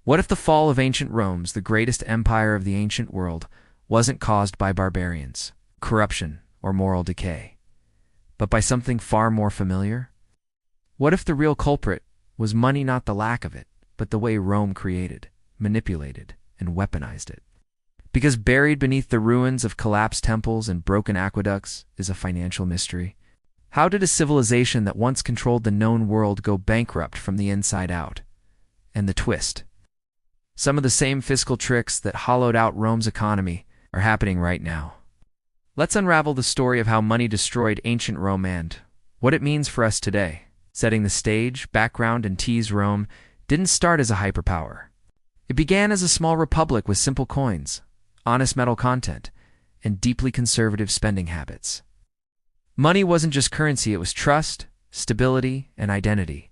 What if the fall of ancient Rome, the greatest empire of the ancient world, wasn't caused by barbarians, corruption, or moral decay, but by something far more familiar? What if the real culprit was money, not the lack of it, but the way Rome created, manipulated, and weaponized it? Because buried beneath the ruins of collapsed temples and broken aqueducts is a financial mystery. How did a civilization that once controlled the known world go bankrupt from the inside out? And the twist: some of the same fiscal tricks that hollowed out Rome's economy are happening right now. Let's unravel the story of how money destroyed ancient Rome and what it means for us today. Setting the stage, background, and tease: Rome didn't start as a hyperpower. It began as a small republic with simple coins, honest metal content, and deeply conservative spending habits. Money wasn't just currency, it was trust, stability, and identity.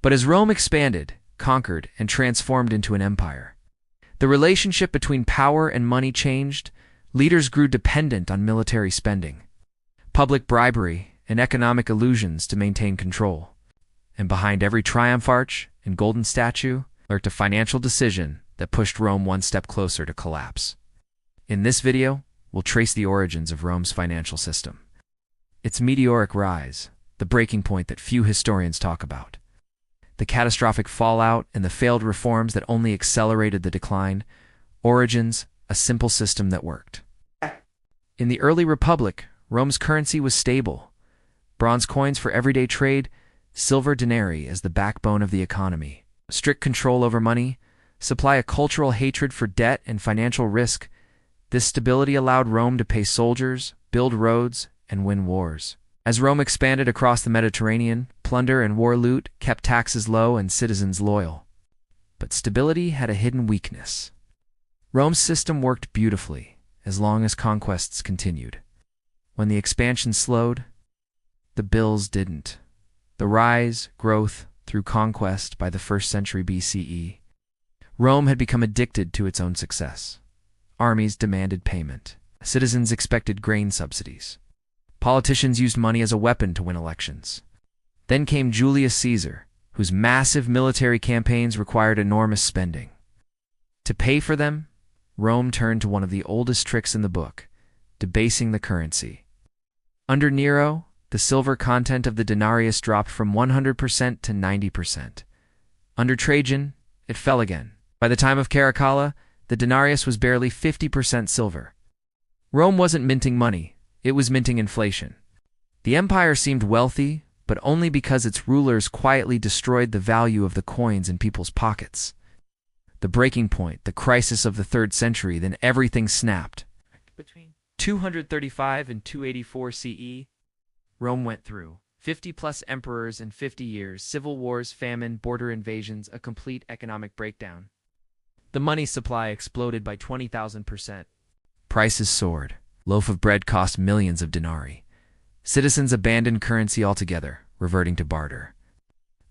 But as Rome expanded, conquered, and transformed into an empire, the relationship between power and money changed. Leaders grew dependent on military spending, public bribery, and economic illusions to maintain control. And behind every triumph arch and golden statue lurked a financial decision that pushed Rome one step closer to collapse. In this video, we'll trace the origins of Rome's financial system, its meteoric rise, the breaking point that few historians talk about, the catastrophic fallout, and the failed reforms that only accelerated the decline. Origins: a simple system that worked. In the early Republic, Rome's currency was stable. Bronze coins for everyday trade, silver denarii as the backbone of the economy. Strict control over money, supply a cultural hatred for debt and financial risk. This stability allowed Rome to pay soldiers, build roads, and win wars. As Rome expanded across the Mediterranean, plunder and war loot kept taxes low and citizens loyal. But stability had a hidden weakness. Rome's system worked beautifully as long as conquests continued. When the expansion slowed, the bills didn't. The rise, growth, through conquest by the 1st century BCE, Rome had become addicted to its own success. Armies demanded payment. Citizens expected grain subsidies. Politicians used money as a weapon to win elections. Then came Julius Caesar, whose massive military campaigns required enormous spending. To pay for them, Rome turned to one of the oldest tricks in the book: debasing the currency. Under Nero, the silver content of the denarius dropped from 100% to 90%. Under Trajan, it fell again. By the time of Caracalla, the denarius was barely 50% silver. Rome wasn't minting money, it was minting inflation. The empire seemed wealthy, but only because its rulers quietly destroyed the value of the coins in people's pockets. The breaking point, the crisis of the 3rd century, then everything snapped. Between 235 and 284 CE, Rome went through 50-plus emperors in 50 years, civil wars, famine, border invasions, a complete economic breakdown. The money supply exploded by 20,000%. Prices soared. Loaf of bread cost millions of denarii. Citizens abandoned currency altogether, reverting to barter.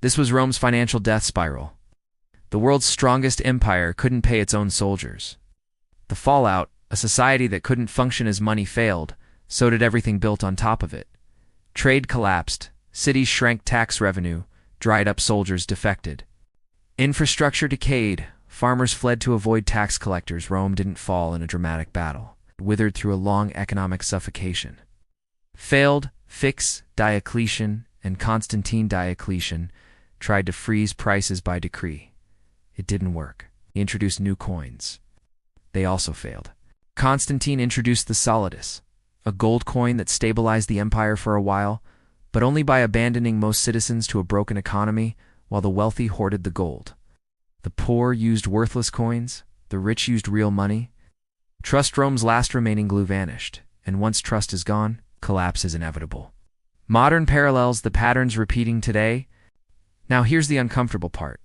This was Rome's financial death spiral. The world's strongest empire couldn't pay its own soldiers. The fallout: a society that couldn't function as money failed, so did everything built on top of it. Trade collapsed, cities shrank tax revenue, dried up, soldiers defected. Infrastructure decayed, farmers fled to avoid tax collectors. Rome didn't fall in a dramatic battle. It withered through a long economic suffocation. Failed: Fix, Diocletian, and Constantine. Diocletian tried to freeze prices by decree. It didn't work. He introduced new coins. They also failed. Constantine introduced the solidus, a gold coin that stabilized the empire for a while, but only by abandoning most citizens to a broken economy, while the wealthy hoarded the gold. The poor used worthless coins, the rich used real money. Trust: Rome's last remaining glue, vanished, and once trust is gone, collapse is inevitable. Modern parallels: the patterns repeating today. Now here's the uncomfortable part.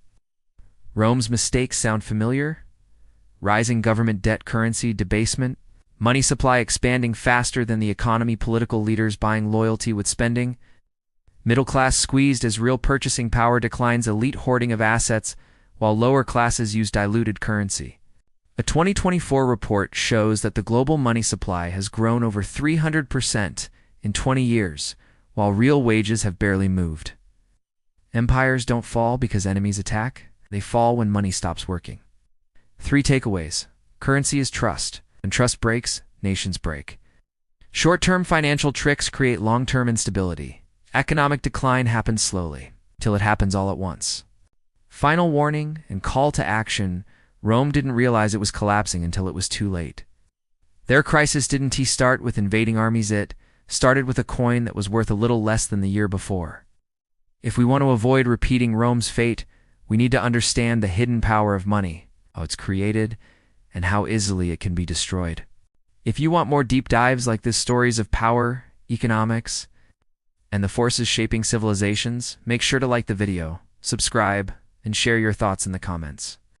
Rome's mistakes sound familiar? Rising government debt, currency debasement, money supply expanding faster than the economy, political leaders buying loyalty with spending, middle class squeezed as real purchasing power declines, elite hoarding of assets, while lower classes use diluted currency. A 2024 report shows that the global money supply has grown over 300% in 20 years, while real wages have barely moved. Empires don't fall because enemies attack. They fall when money stops working. 3 takeaways. Currency is trust. When trust breaks, nations break. Short-term financial tricks create long-term instability. Economic decline happens slowly, till it happens all at once. Final warning and call to action: Rome didn't realize it was collapsing until it was too late. Their crisis didn't start with invading armies, it started with a coin that was worth a little less than the year before. If we want to avoid repeating Rome's fate, we need to understand the hidden power of money, how it's created, and how easily it can be destroyed. If you want more deep dives like this, stories of power, economics, and the forces shaping civilizations, make sure to like the video, subscribe, and share your thoughts in the comments.